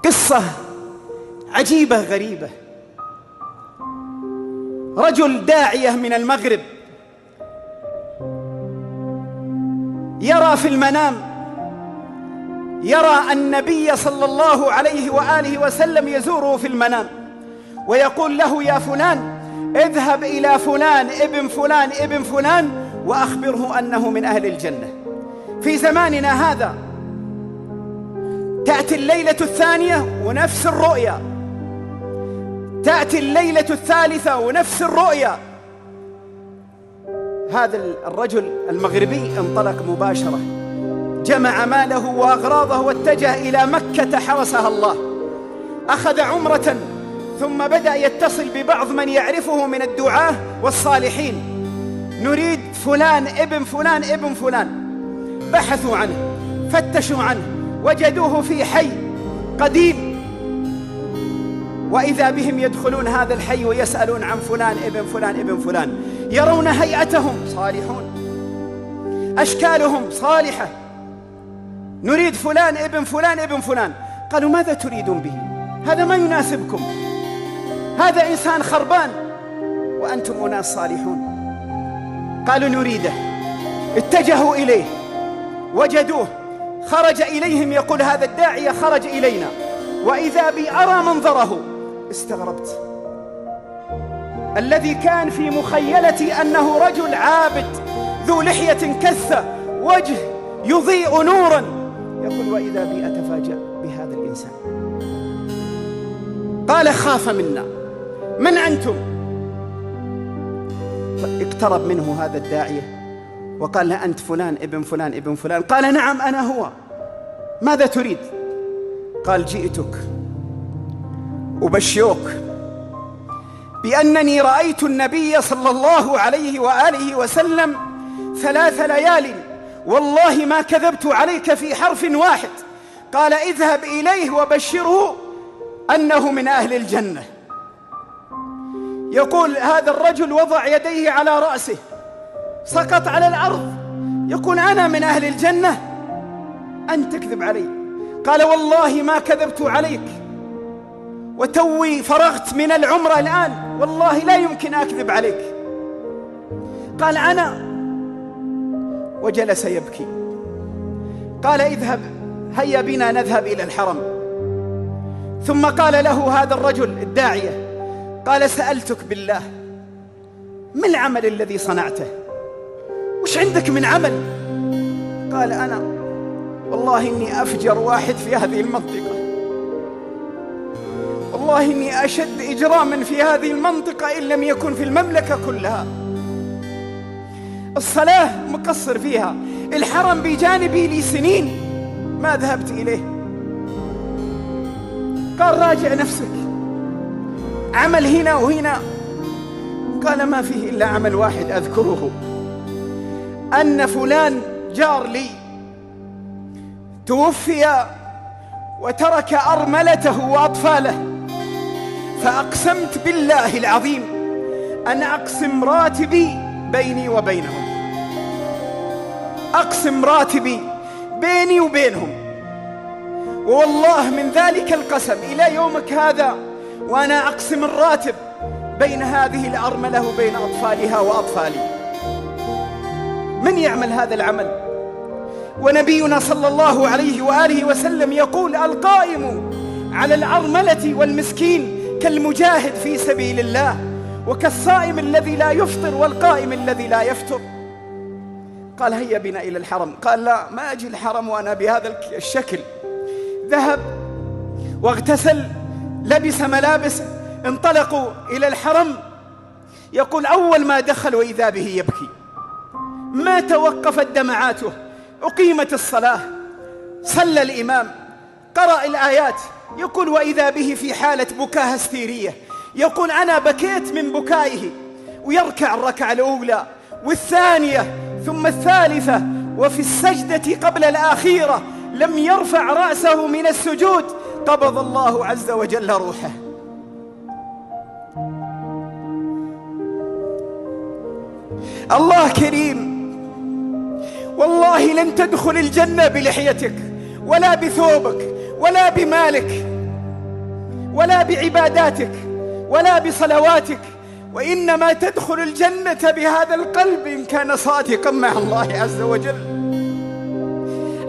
قصة عجيبة غريبة. رجل داعية من المغرب يرى في المنام، يرى النبي صلى الله عليه وآله وسلم يزوره في المنام ويقول له: يا فلان، اذهب إلى فلان ابن فلان ابن فلان وأخبره أنه من أهل الجنة. في زماننا هذا تأتي الليلة الثانية ونفس الرؤيا، تأتي الليلة الثالثة ونفس الرؤيا. هذا الرجل المغربي انطلق مباشرة، جمع ماله وأغراضه واتجه إلى مكة حرسها الله. أخذ عمرة ثم بدأ يتصل ببعض من يعرفه من الدعاة والصالحين: نريد فلان ابن فلان ابن فلان. بحثوا عنه، فتشوا عنه، وجدوه في حي قديم، وإذا بهم يدخلون هذا الحي ويسألون عن فلان ابن فلان ابن فلان. يرون هيئتهم صالحون، أشكالهم صالحة. نريد فلان ابن فلان ابن فلان. قالوا: ماذا تريدون به؟ هذا ما يناسبكم، هذا إنسان خربان وأنتم أناس صالحون. قالوا: نريده. اتجهوا إليه وجدوه، خرج إليهم يقول: هذا الداعية خرج إلينا، وإذا بي أرى منظره. استغربت. الذي كان في مخيلتي أنه رجل عابد ذو لحية كثة، وجه يضيء نورا، يقول: وإذا بي أتفاجأ بهذا الإنسان. قال: خاف منا، من أنتم؟ اقترب منه هذا الداعية وقال له: أنت فلان ابن فلان ابن فلان. قال: نعم أنا هو، ماذا تريد؟ قال: جئتك أبشرك بأنني رأيت النبي صلى الله عليه وآله وسلم 3 ليال، والله ما كذبت عليك في حرف واحد. قال: اذهب إليه وبشره أنه من أهل الجنة. يقول هذا الرجل وضع يديه على رأسه، سقط على الأرض، يقول: أنا من أهل الجنة؟ أنت تكذب علي. قال: والله ما كذبت عليك، وتوي فرغت من العمرة الآن، والله لا يمكن أكذب عليك. قال: أنا. وجلس يبكي. قال: اذهب، هيا بنا نذهب إلى الحرم. ثم قال له هذا الرجل الداعية: قال: سألتك بالله، ما العمل الذي صنعته؟ وش عندك من عمل؟ قال: أنا والله إني أفجر واحد في هذه المنطقة، والله إني أشد إجراما في هذه المنطقة إن لم يكن في المملكة كلها. الصلاة مقصر فيها، الحرم بجانبي لي سنين ما ذهبت إليه. قال: راجع نفسك، عمل هنا وهنا. قال: ما فيه إلا عمل واحد أذكره، أن فلان جار لي توفي وترك أرملته وأطفاله، فأقسمت بالله العظيم أن أقسم راتبي بيني وبينهم، أقسم راتبي بيني وبينهم، والله من ذلك القسم إلى يومك هذا وأنا أقسم الراتب بين هذه الأرملة وبين أطفالها وأطفالي. من يعمل هذا العمل؟ ونبينا صلى الله عليه وآله وسلم يقول: القائم على الأرملة والمسكين كالمجاهد في سبيل الله، وكالصائم الذي لا يفطر والقائم الذي لا يفطر. قال: هيا بنا إلى الحرم. قال: لا، ما أجي الحرم وأنا بهذا الشكل. ذهب واغتسل، لبس ملابس، انطلقوا إلى الحرم. يقول: أول ما دخل وإذا به يبكي، ما توقفت دمعاته. أقيمت الصلاة، صلى الإمام، قرأ الآيات. يقول: وإذا به في حالة بكاء هستيرية. يقول: أنا بكيت من بكائه. ويركع الركعة الأولى والثانية ثم الثالثة، وفي السجدة قبل الأخيرة لم يرفع رأسه من السجود، قبض الله عز وجل روحه. الله كريم، والله لن تدخل الجنة بلحيتك ولا بثوبك ولا بمالك، ولا بعباداتك ولا بصلواتك، وإنما تدخل الجنة بهذا القلب إن كان صادقا مع الله عز وجل.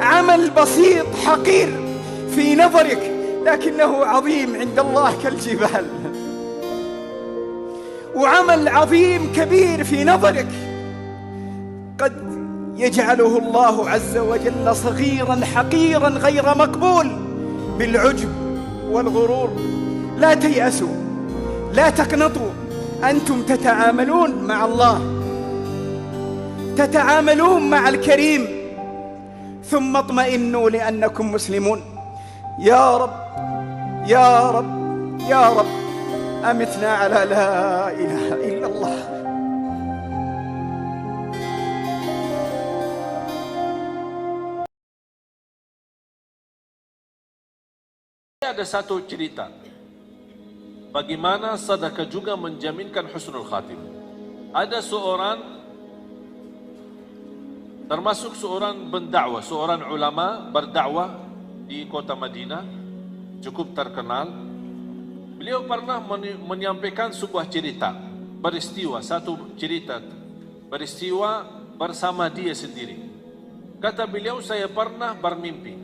عمل بسيط حقير في نظرك لكنه عظيم عند الله كالجبال، وعمل عظيم كبير في نظرك قد يجعله الله عز وجل صغيرا حقيرا غير مقبول بالعجب والغرور. لا تيأسوا، لا تقنطوا، أنتم تتعاملون مع الله، تتعاملون مع الكريم، ثم اطمئنوا لأنكم مسلمون. يا رب يا رب يا رب أمتنا على لا إله إلا الله. Ada satu cerita bagaimana sedekah juga menjaminkan husnul khatimah. Ada seorang, termasuk seorang pendakwah, seorang ulama berdakwah di kota Madinah, cukup terkenal. Beliau pernah menyampaikan sebuah cerita, satu cerita peristiwa bersama dia sendiri. Kata beliau, saya pernah bermimpi.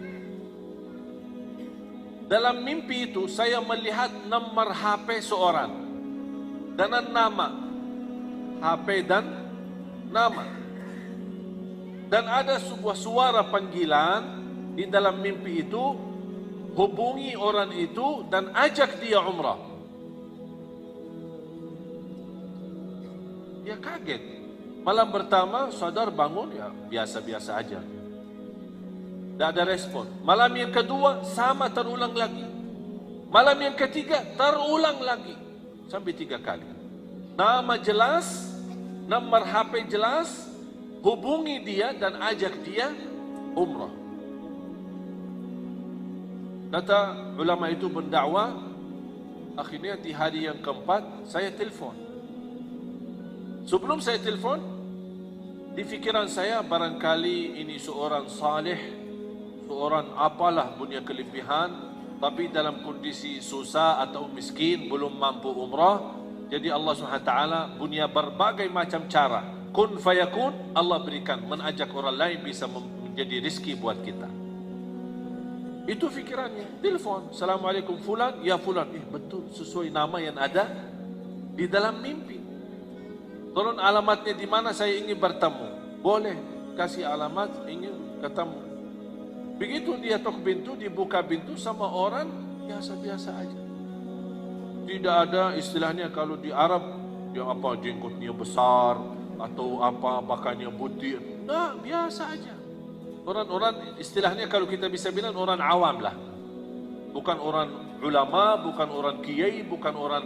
Dalam mimpi itu saya melihat nomor HP seorang dengan nama, HP dan nama, dan ada sebuah suara panggilan di dalam mimpi itu, hubungi orang itu dan ajak dia umrah. Dia kaget. Malam pertama sadar bangun, ya biasa-biasa aja, tidak ada respon. Malam yang kedua sama, terulang lagi. Malam yang ketiga terulang lagi, sampai 3 kali. Nama jelas, nomor HP jelas, hubungi dia dan ajak dia umrah. Kata ulama itu pendakwah, akhirnya di hari yang keempat saya telefon. Sebelum saya telefon, di fikiran saya barangkali ini seorang saleh, seorang apalah punya kelebihan, tapi dalam kondisi susah atau miskin, belum mampu umrah. Jadi Allah SWT punya berbagai macam cara. Kun fayakun, Allah berikan, mengajak orang lain bisa menjadi rezeki buat kita. Itu fikirannya. Telepon, Assalamualaikum fulan, ya fulan. Betul, sesuai nama yang ada di dalam mimpi. Tolong alamatnya di mana, saya ingin bertemu. Boleh, kasih alamat, ingin ketemu. Begitu dia tok pintu, dibuka pintu sama orang biasa-biasa aja. Tidak ada istilahnya kalau di Arab, yang apa jenggotnya besar atau apa bakannya putih. Nah, biasa aja. Orang-orang istilahnya kalau kita bisa bilang orang awam lah. Bukan orang ulama, bukan orang kiai, bukan orang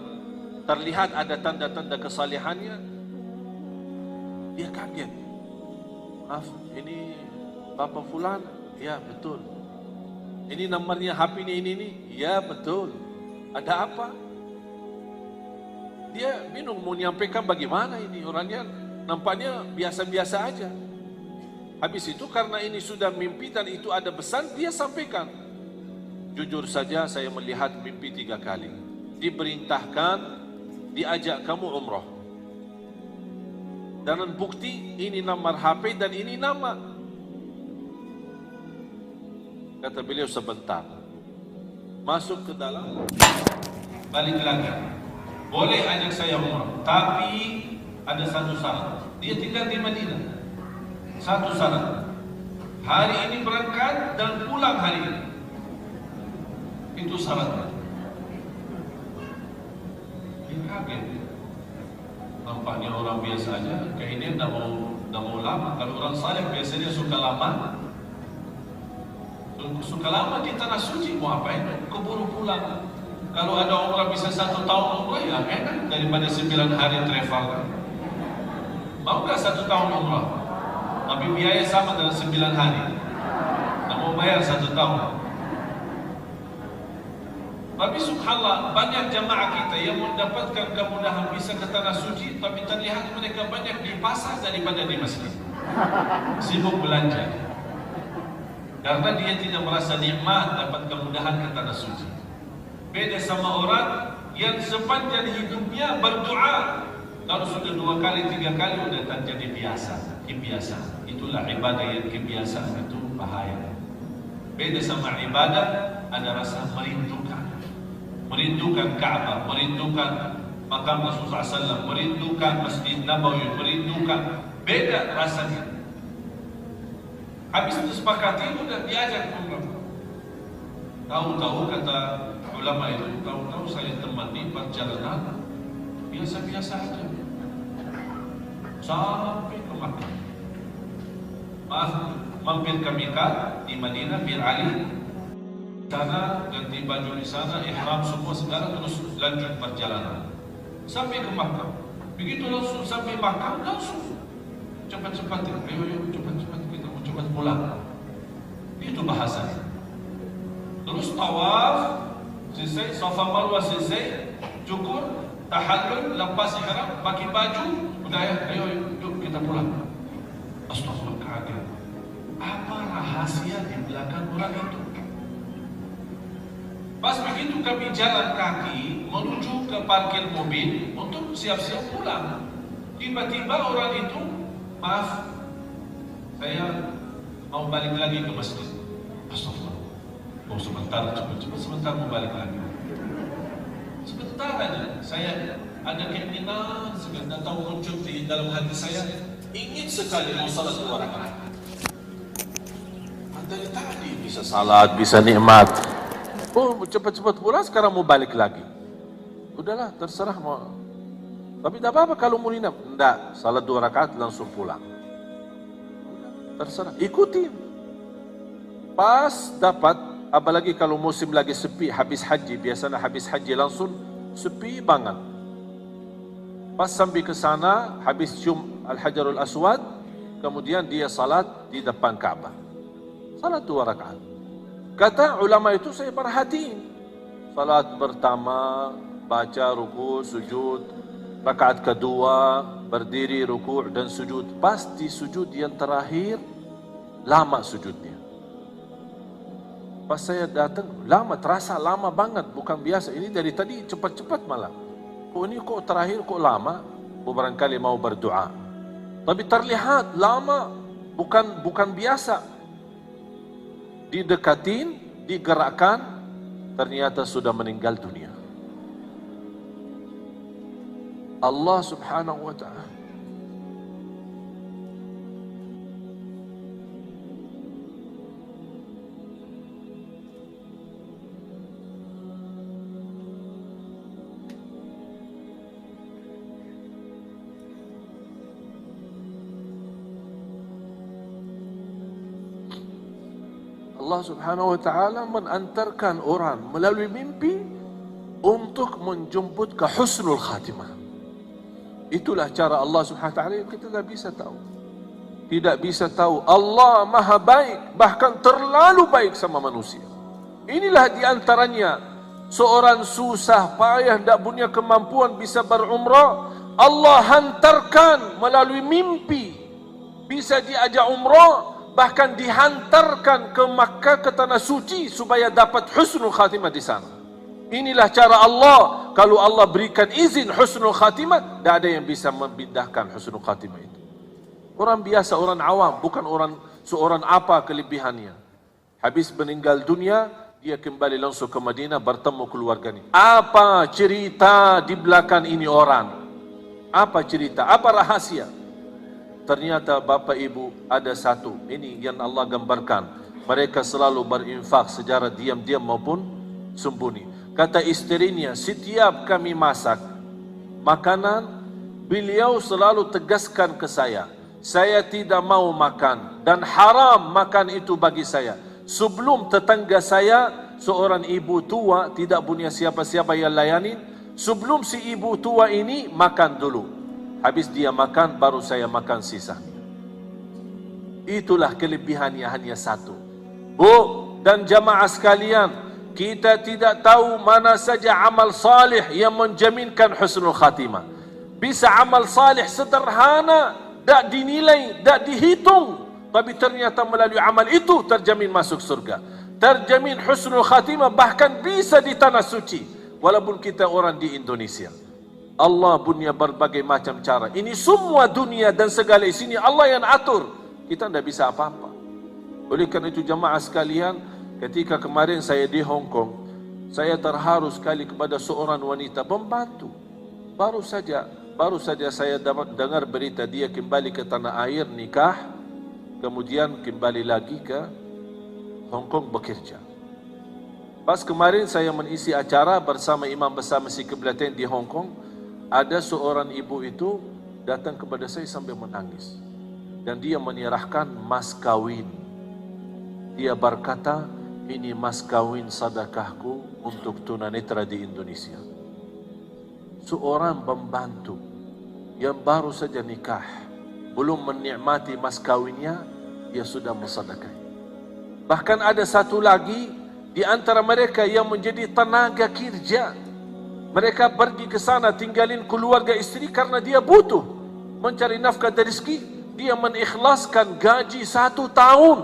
terlihat ada tanda-tanda kesalehannya. Dia kaget. Maaf, ini Bapak Fulan? Ya betul. Ini nomornya HP-nya ini? Ya betul. Ada apa? Dia bingung mau menyampaikan bagaimana ini. Orangnya nampaknya biasa-biasa aja. Habis itu karena ini sudah mimpi dan itu ada pesan, dia sampaikan. Jujur saja saya melihat mimpi 3 kali. Diperintahkan, diajak kamu umrah. Dan bukti ini nomor HP dan ini nama. Kata beliau sebentar. Masuk ke dalam, balik lagi. Boleh ajak saya umrah, tapi ada satu syarat. Dia tinggal di Madinah. Satu syarat. Hari ini berangkat dan pulang hari ini. Itu syaratnya. Dia kaget. Nampaknya orang biasa aja. Kayaknya tidak mau lama. Kalau orang saleh biasanya suka lama. Suka lama di tanah suci, mau apa itu? Keburu pulang. Kalau ada umrah bisa 1 tahun umrah, ya enak daripada 9 hari travel. Mau gak 1 tahun umrah? Tapi biaya sama dengan 9 hari. Tak mau bayar 1 tahun. Tapi subhanallah, banyak jamaah kita yang mendapatkan kemudahan bisa ke tanah suci, tapi terlihat mereka banyak di pasar daripada di masjid. Sibuk belanja. Karena dia tidak merasa nikmat dapat kemudahan ke tanah suci. Beda sama orang yang sepanjang hidupnya berdoa. Kalau sudah 2 kali, 3 kali sudah tak jadi biasa, kebiasaan. Itulah ibadah yang kebiasaan itu bahaya. Beda sama ibadah, ada rasa merindukan. Merindukan Ka'bah, merindukan makam Rasulullah SAW, merindukan Masjid Nabawi, merindukan. Beda rasanya. Habis itu sepakati sudah diajak umrah. Tahu-tahu kata ulama itu, tahu-tahu saya temani perjalanan biasa-biasa aja sampai ke Makkah. Mampir ke Miqat di Madinah Bir Ali, sana ganti baju di sana, ihram semua segala, terus lanjut perjalanan sampai ke Makkah. Begitu langsung sampai Makkah, langsung cepat-cepat, ayo cepat-cepat, kita mau cepat pulang. Itu bahasanya. Terus tawaf selesai, Safa Marwah selesai, cukur, tahallul, lepas ihram, pakai baju, udah ya, ayo yuk kita pulang. Astagfirullah, kaget. Apa rahasia di belakang orang itu? Pas begitu kami jalan kaki menuju ke parkir mobil untuk siap-siap pulang. Tiba-tiba orang itu, maaf, saya mau balik lagi ke masjid. Astagfirullah. Oh sebentar, cepat-cepat, sebentar mau balik lagi. Sebentar aja, saya ada keinginan segala tahu muncul di dalam hati saya, ingin sekali mau salat 2 rakaat. Dari tadi bisa salat, bisa nikmat. Oh cepat-cepat pulang, sekarang mau balik lagi. Udahlah, terserah mau. Tapi tak apa-apa kalau mau nginap. Enggak, salat 2 rakaat langsung pulang. Terserah, ikuti. Pas dapat, apalagi kalau musim lagi sepi, habis haji, biasanya habis haji langsung sepi banget. Pas sampai ke sana, habis cium Al-Hajarul Aswad, kemudian dia salat di depan Ka'bah. Salat 2 rakaat. Kata ulama itu, saya perhatiin. Salat pertama, baca ruku, sujud. Rakaat kedua, berdiri, ruku' dan sujud. Pas di sujud yang terakhir, lama sujudnya. Pas saya datang, lama, terasa lama banget, bukan biasa. Ini dari tadi cepat-cepat malah. Kok ini kok terakhir kok lama? Barangkali mau berdoa. Tapi terlihat lama, bukan biasa. Didekatin, digerakkan, ternyata sudah meninggal dunia. Allah Subhanahu wa ta'ala. Allah Subhanahu wa ta'ala mengantarkan orang melalui mimpi untuk menjemput ke husnul khatimah. Itulah cara Allah Subhanahu wa ta'ala yang kita tidak bisa tahu. Tidak bisa tahu. Allah maha baik, bahkan terlalu baik sama manusia. Inilah diantaranya seorang susah payah tidak punya kemampuan bisa berumrah, Allah hantarkan melalui mimpi bisa diajak umrah, bahkan dihantarkan ke Makkah, ke tanah suci supaya dapat husnul khatimah di sana. Inilah cara Allah. Kalau Allah berikan izin husnul khatimah, tidak ada yang bisa membidahkan husnul khatimah itu. Orang biasa, orang awam, bukan seorang apa kelebihannya. Habis meninggal dunia, dia kembali langsung ke Madinah bertemu keluarganya. Apa cerita di belakang ini orang? Apa cerita? Apa rahasia? Ternyata Bapak Ibu ada satu, ini yang Allah gambarkan. Mereka selalu berinfak secara diam-diam maupun sembunyi. Kata isterinya, setiap kami masak makanan, beliau selalu tegaskan ke saya tidak mau makan dan haram makan itu bagi saya. Sebelum tetangga saya, seorang ibu tua tidak punya siapa-siapa yang layani, sebelum si ibu tua ini makan dulu. Habis dia makan, baru saya makan sisa. Itulah kelebihannya hanya satu. Bu dan jamaah sekalian, kita tidak tahu mana saja amal salih yang menjaminkan husnul khatimah. Bisa amal salih sederhana, tak dinilai, tak dihitung, tapi ternyata melalui amal itu terjamin masuk surga. terjamin husnul khatimah, bahkan bisa di tanah suci, walaupun kita orang di Indonesia. Allah punya berbagai macam cara. Ini semua dunia dan segala isinya Allah yang atur. Kita tidak bisa apa-apa. Oleh kerana itu jamaah sekalian, ketika kemarin saya di Hong Kong, saya terharu sekali kepada seorang wanita pembantu. Baru saja saya dengar berita dia kembali ke tanah air nikah, kemudian kembali lagi ke Hong Kong bekerja. Pas kemarin saya mengisi acara bersama Imam Besar Masjid Qiblatain di Hong Kong, ada seorang ibu itu datang kepada saya sambil menangis. Dan dia menyerahkan mas kawin. Dia berkata, ini mas kawin sedekahku untuk tunanetra di Indonesia. Seorang pembantu yang baru saja nikah, belum menikmati mas kawinnya, dia sudah mensedekah. Bahkan ada satu lagi di antara mereka yang menjadi tenaga kerja. Mereka pergi ke sana tinggalin keluarga istri karena dia butuh mencari nafkah dan rezeki. Dia mengikhlaskan gaji 1 tahun.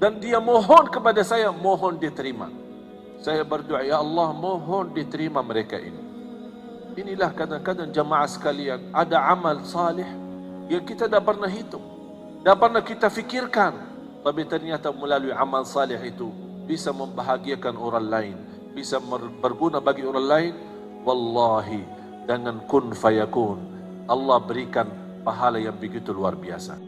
Dan dia mohon kepada saya, mohon diterima. Saya berdoa, ya Allah, mohon diterima mereka ini. Inilah kadang-kadang jamaah sekalian, ada amal salih yang kita tidak pernah hitung, tidak pernah kita fikirkan, tapi ternyata melalui amal salih itu bisa membahagiakan orang lain, bisa berguna bagi orang lain. Wallahi, dengan kun fayakun Allah berikan pahala yang begitu luar biasa.